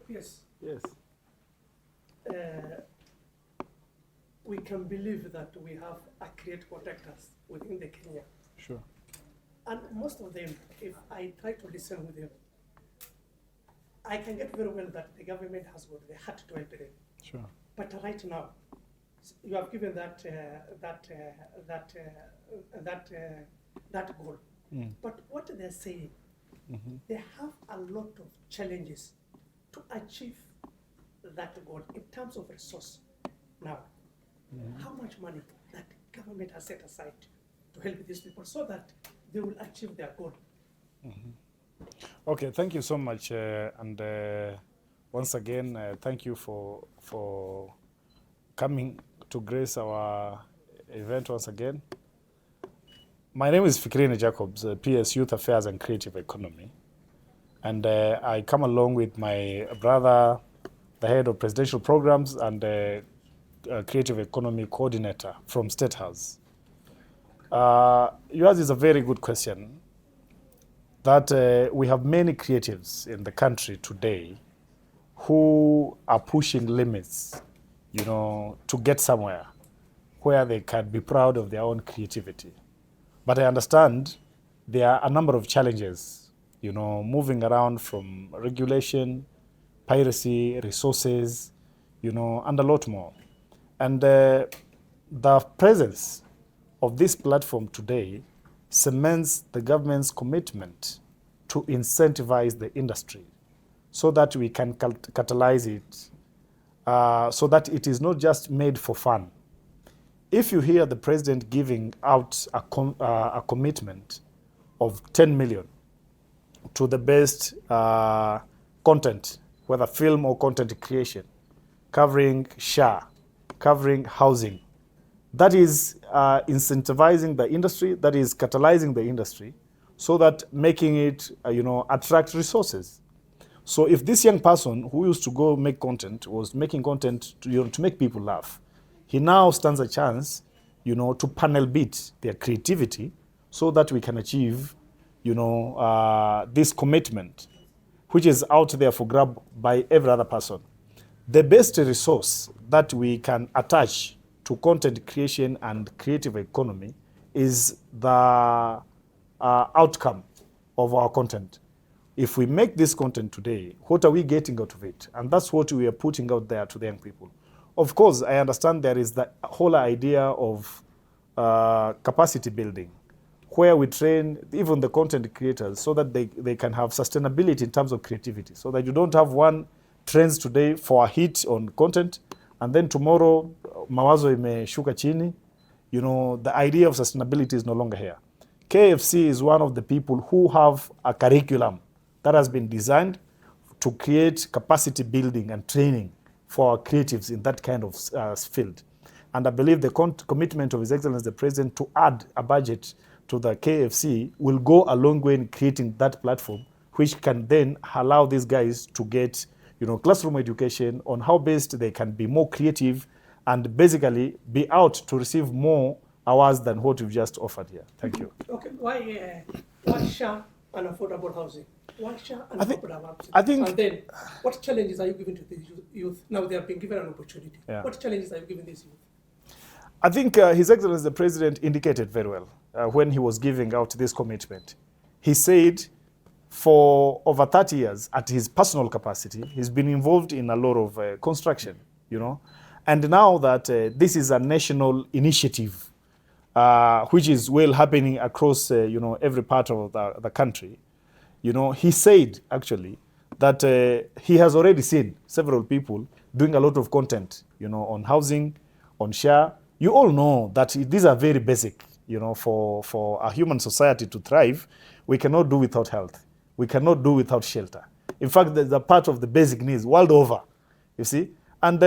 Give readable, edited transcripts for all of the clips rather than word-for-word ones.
Yes. Yes. We can believe that we have accurate contractors within the Kenya. Sure. And most of them, if I try to listen with them, I can get very well that the government has got the heart to help them. Sure. But right now, you have given that goal. Mm. But what they're saying, they have a lot of challenges to achieve that goal in terms of resource. Now, how much money that government has set aside to help these people so that they will achieve their goal? Okay, thank you so much, and once again, thank you for coming to grace our event once again. My name is Fikrine Jacobs, PS Youth Affairs and Creative Economy, and I come along with my brother, the head of presidential programs and creative economy coordinator from State House. Yours is a very good question. That we have many creatives in the country today who are pushing limits, you know, to get somewhere where they can be proud of their own creativity. But I understand there are a number of challenges, you know, moving around from regulation, piracy, resources, you know, and a lot more. And the presence of this platform today cements the government's commitment to incentivize the industry so that we can catalyze it, so that it is not just made for fun. If you hear the president giving out a commitment of 10 million to the best content, whether film or content creation, covering SHA, covering housing, that is incentivizing the industry, that is catalyzing the industry, so that making it, you know, attract resources. So if this young person who used to go make content was making content to, you know, to make people laugh, he now stands a chance, you know, to panel beat their creativity so that we can achieve, you know, this commitment, which is out there for grab by every other person. The best resource that we can attach to content creation and creative economy is the outcome of our content. If we make this content today, what are we getting out of it? And that's what we are putting out there to the young people. Of course, I understand there is the whole idea of capacity building, where we train even the content creators so that they can have sustainability in terms of creativity, so that you don't have one trends today for a hit on content, and then tomorrow mawazo imeshuka chini. You know, the idea of sustainability is no longer here. KFC is one of the people who have a curriculum that has been designed to create capacity building and training for our creatives in that kind of field. And I believe the commitment of His Excellency the President to add a budget to the KFC will go a long way in creating that platform, which can then allow these guys to get, you know, classroom education on how best they can be more creative and basically be out to receive more hours than what you've just offered here. Thank you. Okay, why SHA and affordable housing? Why SHA and affordable housing? I think, and then, what challenges are you giving to the youth? Now they have been given an opportunity. Yeah. What challenges are you giving these youth? I think His Excellency the President indicated very well when he was giving out this commitment. He said for over 30 years, at his personal capacity, he's been involved in a lot of construction, you know. And now that this is a national initiative, which is well happening across, you know, every part of the country, you know, he said actually that he has already seen several people doing a lot of content, you know, on housing, on SHA. You all know that these are very basic, you know, for a human society to thrive. We cannot do without health. We cannot do without shelter. In fact, there's a part of the basic needs world over, you see. And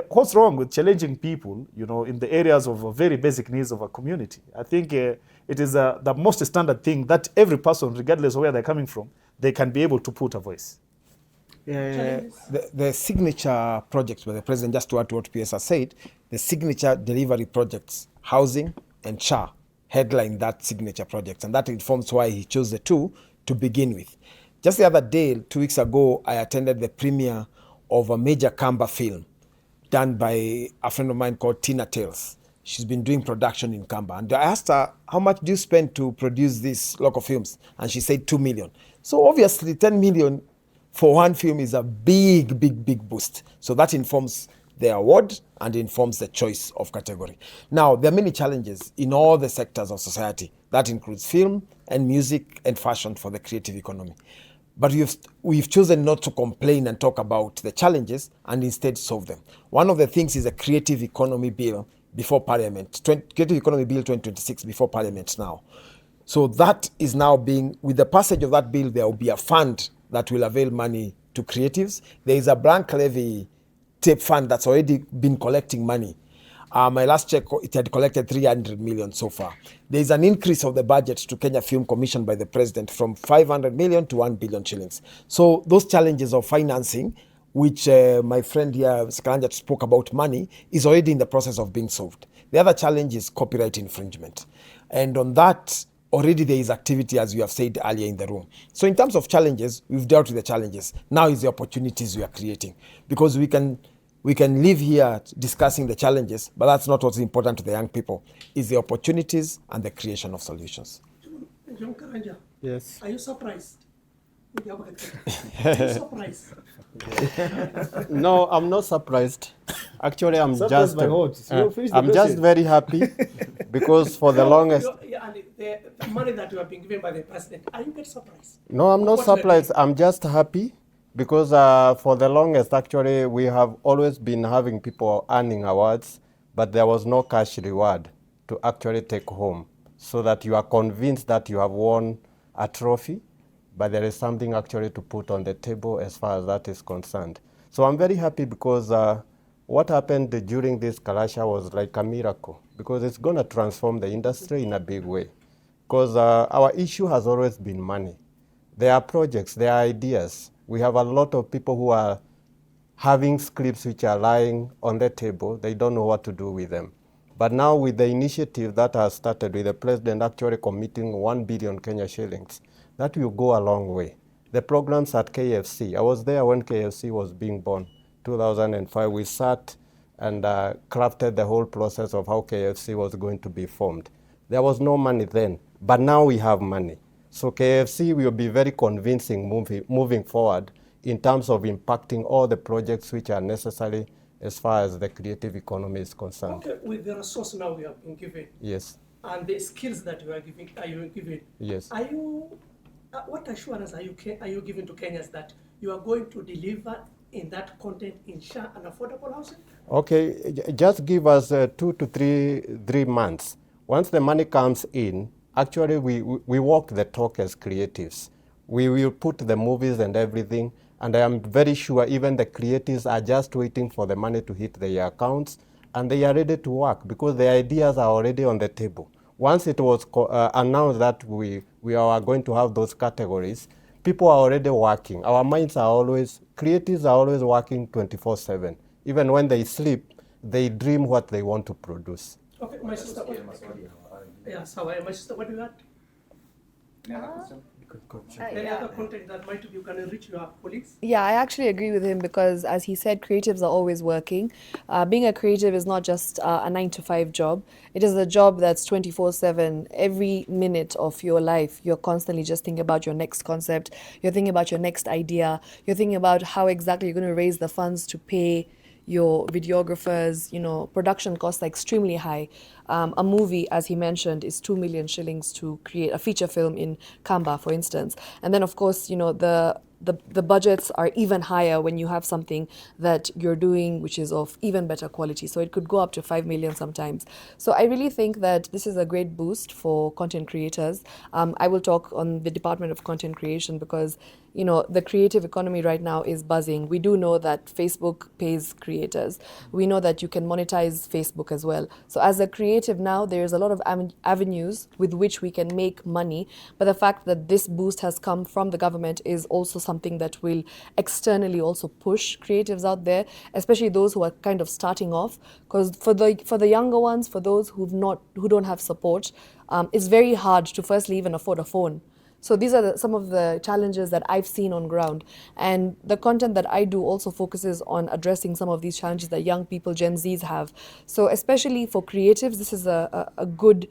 what's wrong with challenging people, you know, in the areas of very basic needs of a community? I think it is the most standard thing that every person, regardless of where they're coming from, they can be able to put a voice. The signature projects where the president, just to add to what PS has said, the signature delivery projects, housing and SHA, headline that signature projects, and that informs why he chose the two to begin with. Just the other day, 2 weeks ago, I attended the premiere of a major Kamba film done by a friend of mine called Tina Tales. She's been doing production in Kamba. And I asked her, how much do you spend to produce these local films? And she said 2 million. So obviously 10 million for one film is a big, big, big boost. So that informs the award and informs the choice of category. Now, there are many challenges in all the sectors of society. That includes film and music and fashion for the creative economy. But we've chosen not to complain and talk about the challenges and instead solve them. One of the things is a creative economy bill before Parliament, Creative Economy Bill 2026 before Parliament now. So that is now being, with the passage of that bill, there will be a fund that will avail money to creatives. There is a blank levy tape fund that's already been collecting money. My last check, it had collected 300 million so far. There is an increase of the budget to Kenya Film Commission by the President from 500 million to 1 billion shillings. So those challenges of financing, which my friend here, Skaranja, spoke about money, is already in the process of being solved. The other challenge is copyright infringement. And on that, already there is activity, as you have said earlier in the room. So in terms of challenges, we've dealt with the challenges. Now is the opportunities we are creating. Because we can live here discussing the challenges, but that's not what's important to the young people. It's the opportunities and the creation of solutions. John Karanja, Yes. are you surprised? Are you surprised? No, I'm not surprised. Actually, I'm Surprised just by what? You finished the I'm just question. very happy because for the longest. Yeah, and the money that you have been given by the president, are you get surprised? No, I'm not What you are surprised. I'm just happy because for the longest, actually, we have always been having people earning awards, but there was no cash reward to actually take home, so that you are convinced that you have won a trophy, but there is something actually to put on the table as far as that is concerned. So I'm very happy because what happened during this Kalasha was like a miracle, because it's going to transform the industry in a big way. Because our issue has always been money. There are projects, there are ideas. We have a lot of people who are having scripts which are lying on the table. They don't know what to do with them. But now with the initiative that has started with the president actually committing 1 billion Kenya shillings, that will go a long way. The programs at KFC, I was there when KFC was being born, 2005. We sat and crafted the whole process of how KFC was going to be formed. There was no money then, but now we have money. So KFC will be very convincing moving forward in terms of impacting all the projects which are necessary as far as the creative economy is concerned. Okay, with the resource now we have been given, Yes, and the skills that you are giving, yes. are you, what assurance are you giving to Kenyans that you are going to deliver in that content in Shah and affordable housing? Okay, just give us 2 to 3 months. Once the money comes in, actually we walk the talk as creatives. We will put the movies and everything, and I am very sure even the creatives are just waiting for the money to hit their accounts, and they are ready to work because the ideas are already on the table. Once it was announced that we are going to have those categories, people are already working. Our minds are always, creatives are always working 24/7. Even when they sleep, they dream what they want to produce. Okay, my sister, yeah, so my sister, what do you add? Any other content that might you can reach your colleagues? Yeah, I actually agree with him because, as he said, creatives are always working. Being a creative is not just a 9 to 5 job. It is a job that's 24/7. Every minute of your life, you're constantly just thinking about your next concept. You're thinking about your next idea. You're thinking about how exactly you're going to raise the funds to pay your videographers. Production costs are extremely high. A movie, as he mentioned, is 2 million shillings to create a feature film in Kamba, for instance. And then, of course, the budgets are even higher when you have something that you're doing which is of even better quality. So it could go up to 5 million sometimes. So I really think that this is a great boost for content creators. I will talk on the Department of Content Creation because the creative economy right now is buzzing. We do know that Facebook pays creators. We know that you can monetize Facebook as well. So as a creative now, there's a lot of avenues with which we can make money. But the fact that this boost has come from the government is also something that will externally also push creatives out there, especially those who are kind of starting off. Because for the younger ones, for those who don't have support, it's very hard to firstly even afford a phone. So these are some of the challenges that I've seen on ground. And the content that I do also focuses on addressing some of these challenges that young people, Gen Zs, have. So especially for creatives, this is a good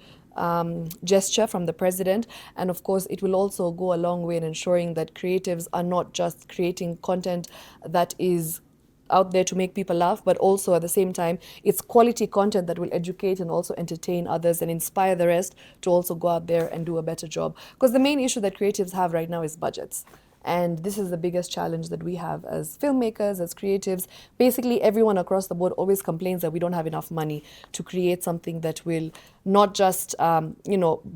gesture from the president. And of course, it will also go a long way in ensuring that creatives are not just creating content that is out there to make people laugh, but also at the same time, it's quality content that will educate and also entertain others and inspire the rest to also go out there and do a better job. Because the main issue that creatives have right now is budgets. And this is the biggest challenge that we have as filmmakers, as creatives. Basically, everyone across the board always complains that we don't have enough money to create something that will not just,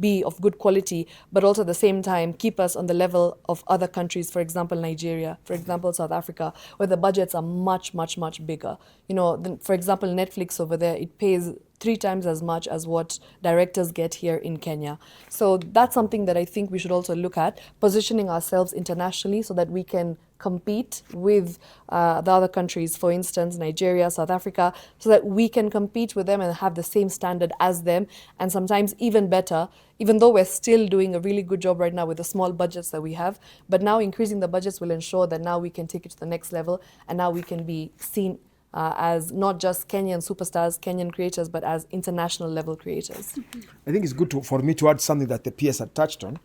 be of good quality, but also at the same time keep us on the level of other countries. For example, Nigeria, for example, South Africa, where the budgets are much, much, much bigger. For example, Netflix over there, it pays 3 times as much as what directors get here in Kenya. So that's something that I think we should also look at, positioning ourselves internationally so that we can compete with the other countries, for instance, Nigeria, South Africa, so that we can compete with them and have the same standard as them, and sometimes even better, even though we're still doing a really good job right now with the small budgets that we have. But now increasing the budgets will ensure that now we can take it to the next level, and now we can be seen as not just Kenyan superstars, Kenyan creators, but as international level creators. I think it's good for me to add something that the PS had touched on.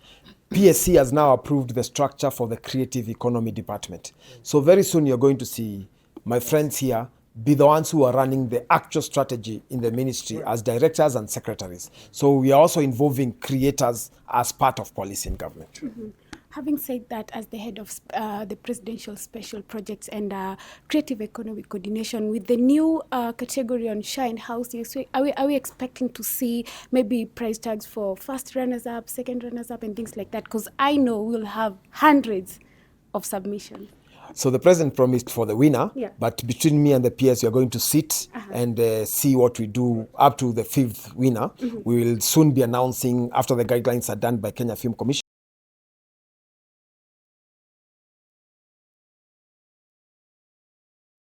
PSC has now approved the structure for the Creative Economy Department. So very soon you're going to see my friends here be the ones who are running the actual strategy in the ministry as directors and secretaries. So we are also involving creators as part of policy in government. Mm-hmm. Having said that, as the head of the Presidential Special Projects and Creative Economy Coordination, with the new category on Shine House, are we expecting to see maybe prize tags for first runners-up, second runners-up, and things like that? Because I know we'll have hundreds of submissions. So the president promised for the winner, Yeah. but between me and the PS, we are going to sit and see what we do up to the 5th winner. We will soon be announcing after the guidelines are done by Kenya Film Commission.